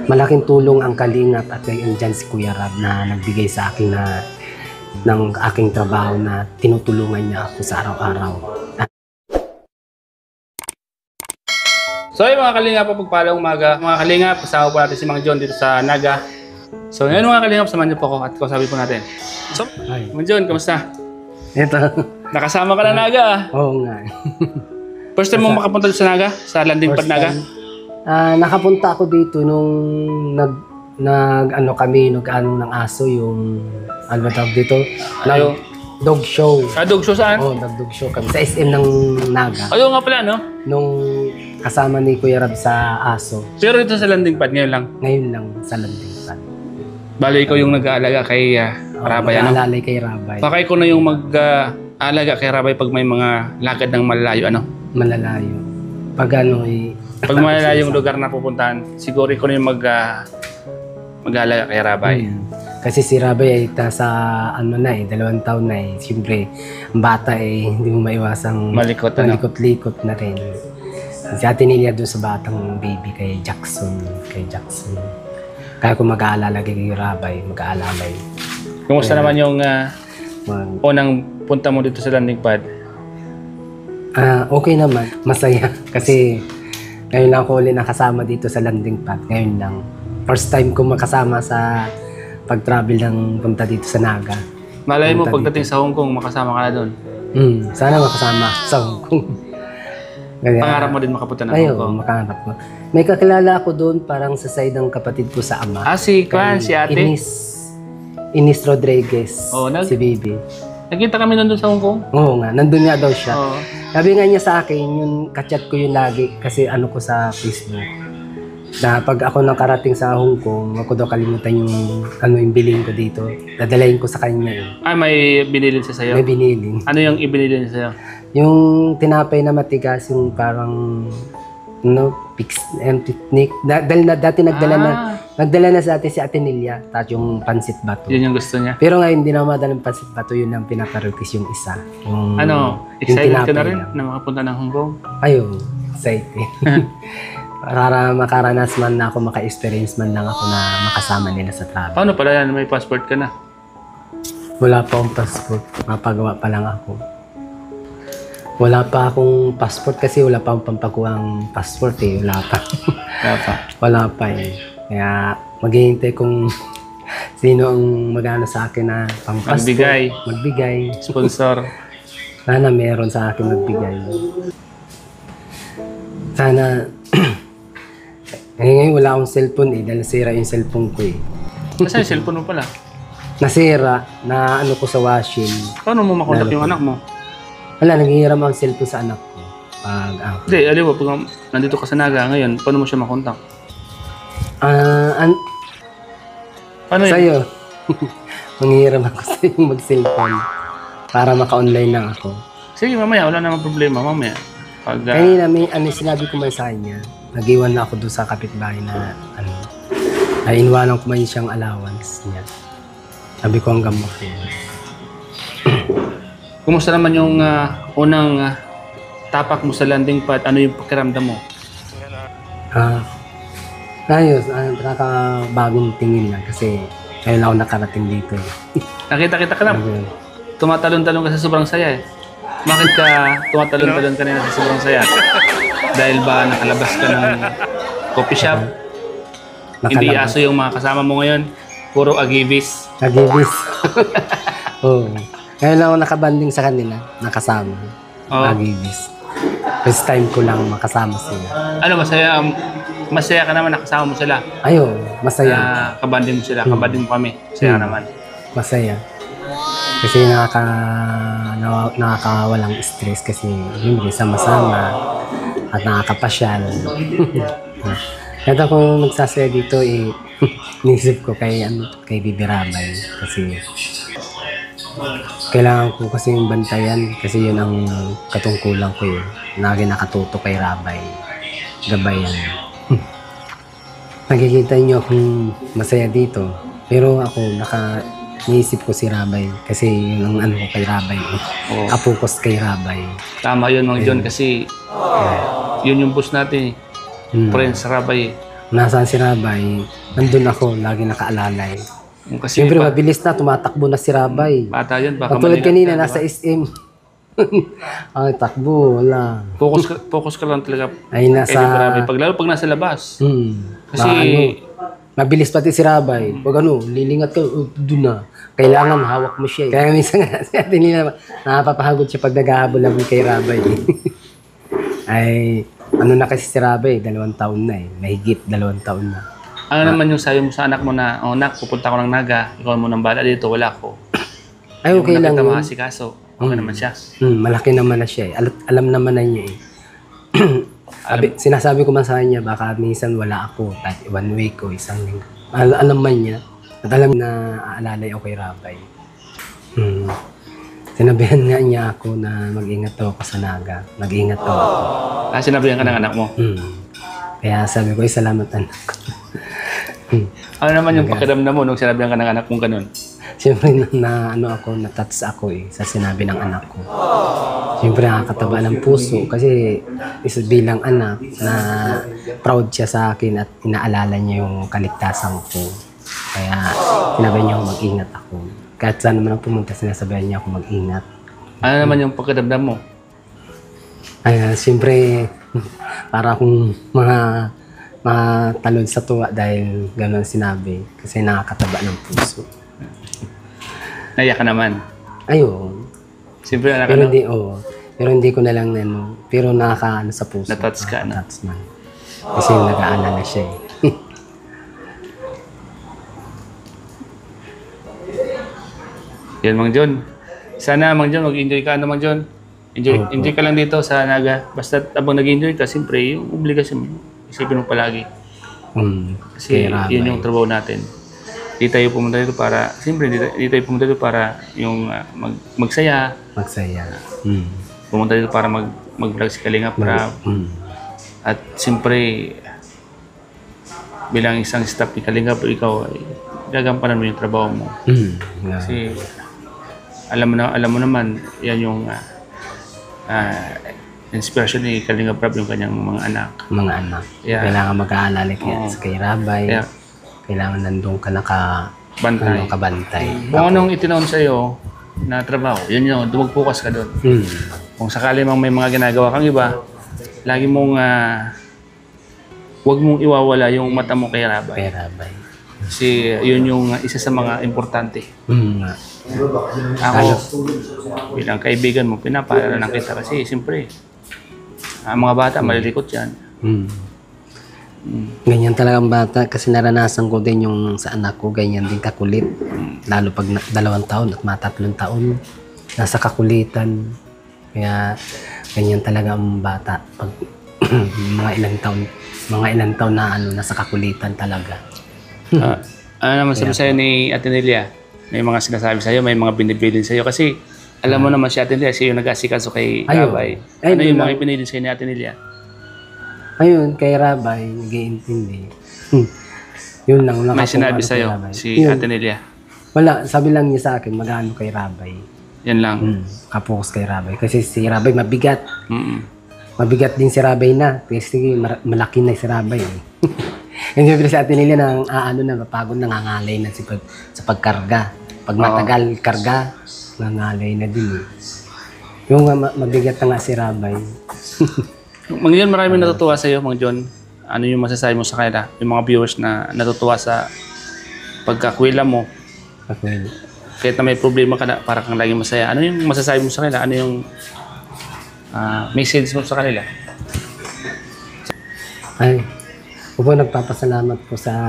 malaking tulong ang Kalingap at andyan si Kuya Rab na nagbigay sa akin ng aking trabaho na tinutulungan niya ako sa araw-araw. So yung mga Kalingap, pagpalang umaga. Mga Kalingap, kasama po natin si Mang John dito sa Naga. So ngayon mga Kalingap, samahan niyo po ako at kausapin po natin. So, Mang John, kamusta? Ito. Nakasama ka na Naga ah. Oo nga. First time mo makapunta dito sa Naga? Sa landing pad Naga? Nakapunta ako dito nung nag-ano ng aso, yung ano tawag dito? Dog show. Dog show saan? Oo, nag-dog show kami. Sa SM ng Naga. Ayun nga pala, no? Nung kasama ni Kuya Rab sa aso. Pero ito sa landing pad ngayon lang? Ngayon lang sa landing pad. Bali, ikaw yung nag-aalaga kay Rabay, ano? Nag-aalalay kay Rabay. Baka ikaw na yung mag-aalaga kay Rabay pag may mga lakad ng malalayo, ano? Malalayo. Pag ano Pag malalayong lugar na pupuntahan, siguro ikaw na yung mag-aalaga kay Rabay. Kasi si Rabay ay sa ano na 2 taon na Siyempre, ang bata hindi mo maiwasang malikot-likot na rin. Si Ate Nelia doon sa batang baby kay Jackson. Kaya kung mag-aalala kay Rabay, mag-aalalay. Kumusta naman yung unang punta mo dito sa landing pad? Okay naman. Masaya. Kasi ngayon lang ako ulit nakasama dito sa landing pad. Ngayon lang. First time ko makasama sa pag-travel ng punta dito sa Naga. Malay mo pagdating sa Hong Kong, makasama ka na doon? Sana makasama sa Hong Kong. Kaya, pangarap mo din makapunta ng Hong Kong? Makangarap mo. May kakilala ako doon parang sa side ng kapatid ko sa ama. Si ate? Ines Rodriguez. Si Bibi. Nakita kami nandun sa Hong Kong? Oo nga, nandun nga daw siya. Sabi nga niya sa akin, yung kachat ko yun lagi kasi ano ko sa Facebook. Na pag ako nakarating sa Hong Kong, ako daw kalimutan yung bilhin ko dito. Dadalayin ko sa kanya may binilin siya sa'yo? May binilin. Ano yung ibinilin sa'yo? Yung tinapay na matigas, yung parang picnic. Dati nagdala na sa atin si Ate Nelia, tapos yung pansit bato. Yun yung gusto niya? Pero ngayon, hindi na madalang pansit bato, yun ang pinaka-request yung isa. Excited ka na rin na makapunta ng Hong Kong? Ayun, excited. Para makaranas man na ako, maka-experience man lang ako na makasama nila sa travel. Paano pala yan? May passport ka na? Wala pa akong passport. Mapagawa pa lang ako. Wala pa akong passport kasi wala pa akong pampakuhang passport Wala pa. Wala pa Kaya maghihintay kung sino ang magano sa akin na pang-passport. Magbigay. Sponsor. Sana meron sa akin magbigay. Sana ngayon wala akong cellphone dahil nasira yung cellphone ko Kasi yung cellphone mo pala? Nasira na ko sa washing. Paano mo makontak yung anak mo? Wala, naghihiram ang cellphone sa anak ko. Hindi, alam mo, pag nandito ka sa Naga ngayon, paano mo siya makontak? Paano yun? Sa'yo. Manghihiram ako sa'yo mag-cellphone para maka-online lang ako. Sige, mamaya, wala namang problema, mamaya. Kanina, sinabi ko man sa kanya, nag-iwan na ako doon sa kapitbahay na iniwanan ko man siyang allowance niya. Sabi ko hanggang makita. Kumusta naman yung unang tapak mo sa landing pad? Ano yung pakiramdam mo? Ayos, nakakabagong tingin lang kasi ngayon ako nakarating dito. Nakita-kita ka na. Tumatalon-talon ka sa sobrang saya Bakit ka tumatalon-talon kanina sa sobrang saya? Dahil ba nakalabas ka ng coffee shop? Hindi aso yung mga kasama mo ngayon? Puro agibis? Agibis. Oo. Ngayon lang ako nakabanding sa kanila, nakasama. Agibis. First time ko lang makasama sila. Ano, masaya ka naman nakasama mo sila? Ayun, masaya. Kabanding mo sila, kabanding mo kami. Masaya naman. Masaya. Kasi nakakawalang stress kasi hindi sama-sama at nakakapasyal. Kaya ako nagsasaya dito inisip ko kay Bibi Rabay kasi kailangan ko kasi yung bantayan kasi yun ang katungkulan ko Lagi nakatuto kay Rabay. Gabayan. Nakikita niyo akong masaya dito pero ako niisip ko si Rabay kasi yun ang ko kay Rabay. Kapokus kay Rabay. Tama yun, Mang John, kasi yun yung boss natin. Friends Rabay. Nasaan si Rabay, nandun ako, lagi nakaalalay. Kasi Siyempre, mabilis na, tumatakbo na si Rabay. bata yan, baka Katulad malingat kanina, ka, nasa diba? SM. Ay, takbo, wala. Focus ka lang talaga. Ay, Kay Rabay. nasa... Lalo pag nasa labas. Kasi, Mabilis pati si Rabay. Pag lilingat ka, doon na. Kailangan hawak mo siya. Kaya minsan nga, si Ate Nina, nakapapahagod siya pag nag-ahabol kay Rabay. Ay, na kasi si Rabay, 2 taon na eh. Mahigit 2 taon na. ano naman yung sabi mo sa anak mo na, oh nak, pupunta ko ng Naga, ikaw mo nang bala dito, wala ko. Ay, okay lang Nakita yun. makasikaso, okay naman siya. Malaki naman na siya eh. Alam naman na niya eh. Sinasabi ko man sa kanya, baka minsan wala ako, kahit 1 week o isang linggo. Alam man niya, at alam na aalalay ako kay Rabay. Sinabihan nga niya ako na mag-ingat daw ako sa Naga. Mag-ingat daw ako. Sinabihan ka ng anak mo. Kaya sabi ko, salamat anak ko. Ano naman yung pakiramdam mo nung sinabihan ka ng anak mong ganun? Siyempre na-touch ako eh, sa sinabi ng anak ko. Siyempre nakakataba ng puso kasi isa bilang anak na proud siya sa akin at inaalala niya yung kaligtasan ko. Kaya sinabi niya ako mag-ingat ako. Kahit saan naman ako pumunta, sinasabihan niya ako mag-ingat. Ano naman yung pakiramdam mo? Ay, siyempre para akong mga talon sa tuwa dahil gano'n sinabi kasi nakakataba ng puso. Naiyak ka naman. Ayun. Siyempre anak Pero ano? hindi, pero hindi ko na lang pero nakakaano sa puso. Na-touch ka, no? Na-touch man. Kasi nag-aalala siya eh. Yan, Mang John. Sana, Mang John, mag-enjoy ka. Ano, Mang John? Enjoy ka lang dito sa Naga. Basta habang nag-enjoy ka, siyempre, yung obligasyon mo, isipin mo palagi. Kasi yun yung trabaho natin. Di tayo pumunta dito para, siyempre, di tayo pumunta dito para yung magsaya. Magsaya. Pumunta dito para mag-vlog si Kalinga para at siyempre, bilang isang staff ni Kalinga, ikaw ay gagampanan mo yung trabaho mo. Kasi alam mo naman, yan yung inspiration ni Kalinga Prab, yung kanyang mga anak. Mga anak. Yeah. Kailangan mag-aalala kay Rabay. Yeah. Kailangan nandun ka Bantay. nakabantay. Kung anong itinaon sa'yo na trabaho, yun yun, dumag-focus ka doon. Kung sakali mang may mga ginagawa kang iba, lagi mong huwag mong iwawala yung mata mo kay Rabay. Kay Rabay. Kasi yun yung isa sa mga importante. Ako, bilang kaibigan mo, pinapaalala lang kita kasi siyempre, ang mga bata, malilikot yan. Ganyan talaga ang bata kasi naranasan ko din yung sa anak ko, ganyan din kakulit. Lalo pag 2 taon at 3 taon, nasa kakulitan. Kaya ganyan talaga ang bata. Pag mga ilang taon na nasa kakulitan talaga. Ano naman sabi sa'yo ni Ate Nelia? May mga sinasabi sa'yo, may mga binibilin sa'yo. Kasi alam mo naman si Ate Nelia, siya yung nag-asikaso kay Rabay. Ano yung mga ibinilin sa'yo ni Ate Nelia? Ayun, kay Rabay, nag-iintindi. Yun lang. May sinabi sa'yo, si Ate Nelia? Wala, sabi lang niya sa akin, mag-ano kay Rabay. Yan lang. Kapokus kay Rabay. Kasi si Rabay mabigat. Mabigat din si Rabay na. Kasi malaki na si Rabay. Yung siyempre sa atin nila napapagod, nangangalay na sa pagkarga. Pag matagal karga, nangangalay na din eh. Yung mabigat na nga si Rabay. Mang John, maraming natutuwa sa iyo, Mang John. Ano yung masasabi mo sa kanila? Yung mga viewers na natutuwa sa pagkakwila mo. Okay. Kahit na may problema ka na, para kang lagi masaya. Ano yung masasabi mo sa kanila? Ano yung message mo sa kanila? Ay, po nagpapasalamat po sa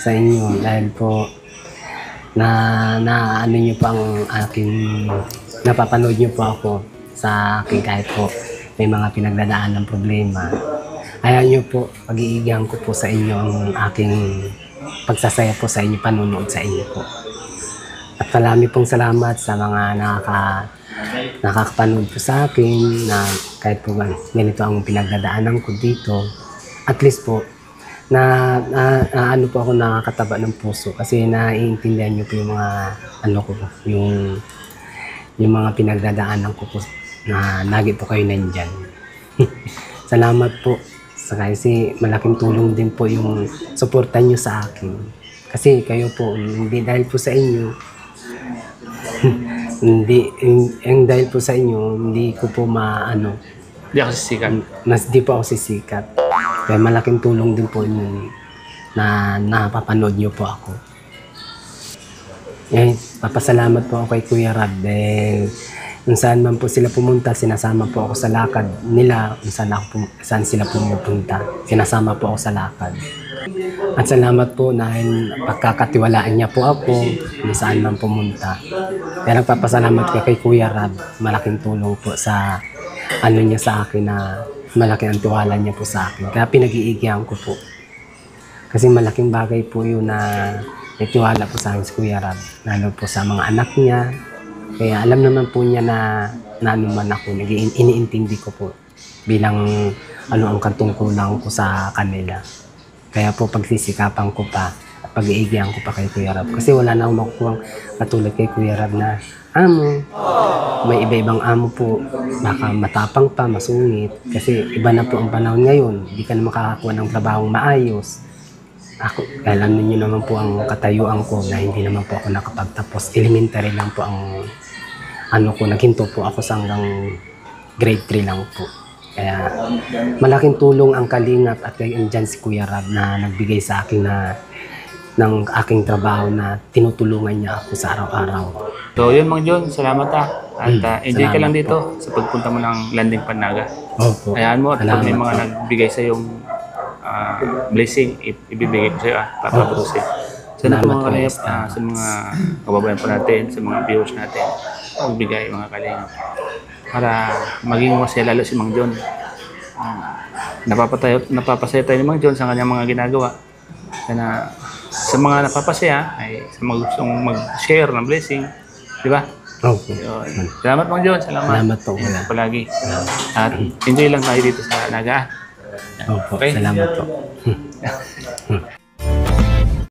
inyo dahil po na ano niyo po ang aking napapanood niyo po ako sa akin kahit po may mga pinagdadaan ng problema. Ayaw niyo po, pag-iigihan ko po sa inyo ang aking pagsasaya po sa inyo, panunood sa inyo po. At marami pong salamat sa mga nakakapanood po sa akin na kahit po ganito ang pinagdadaanan ko dito. At least po, ano po ako nakakataba ng puso kasi naiintindihan niyo po yung mga yung mga pinagdadaanan ko po na lagi po kayo nandyan. Salamat po Saka kasi malaking tulong din po yung suporta nyo sa akin. Kasi kayo po, hindi dahil po sa inyo, yung dahil po sa inyo, hindi ko po maano, Hindi ako sisikan. mas di po ako sisikat. Kaya malaking tulong din po yun na napapanood nyo po ako. Eh, papasalamat po ako kay Kuya Rab dahil kung saan man po sila pumunta, sinasama po ako sa lakad nila. Kung saan sila pumupunta, sinasama po ako sa lakad. At salamat po dahil pagkakatiwalaan niya po ako kung saan man pumunta. Kaya nagpapasalamat ko kay Kuya Rab. Malaking tulong po sa ano niya sa akin na malaki ang tiwala niya po sa akin. Kaya pinag-iigihan ko po. Kasi malaking bagay po yun na may tiwala po sa akin si Kuya Rab. Lalo po sa mga anak niya. Kaya alam naman po niya na ano man ako, iniintindi ko po bilang ano ang katungkulan ko sa kanila. Kaya po pagsisikapan ko pa at pag-iigihan ko pa kay Kuya Rab. Kasi wala na akong makukuhang katulad kay Kuya Rab na amo. May iba-ibang amo po. Baka matapang pa, masungit. Kasi iba na po ang panahon ngayon. Hindi ka na makakakuha ng trabahong maayos. Ako, alam niyo naman po ang katayuan ko na hindi naman po ako nakapagtapos. Elementary lang po ang ano ko. Naghinto po ako sa hanggang grade 3 lang po. Kaya malaking tulong ang kalingap at andyan si Kuya Rab na nagbigay sa akin na ng aking trabaho na tinutulungan niya ako sa araw-araw. So yun Mang John, salamat At enjoy ka salamat lang dito sa pagpunta mo ng Landing Panaga. Opo. Hayaan mo at pag may Salamat mga po. nagbigay sa yung blessing, ibibigay ko sa iyo, Papa Bruce. Sana po Salamat mga po, kalingap, Esther. sa mga kababayan po natin, sa mga viewers natin, magbigay mga kalingap. Para maging masaya lalo si Mang John. Napapasaya tayo ni Mang John sa kanyang mga ginagawa. Sana sa mga napapasaya ay sa mga gustong mag-share ng blessing. Di ba? Opo. Yun. Salamat Mang John. Salamat po, Kuya. Ingat palagi. At enjoy lang tayo dito sa Naga. Opo. Okay. Salamat po.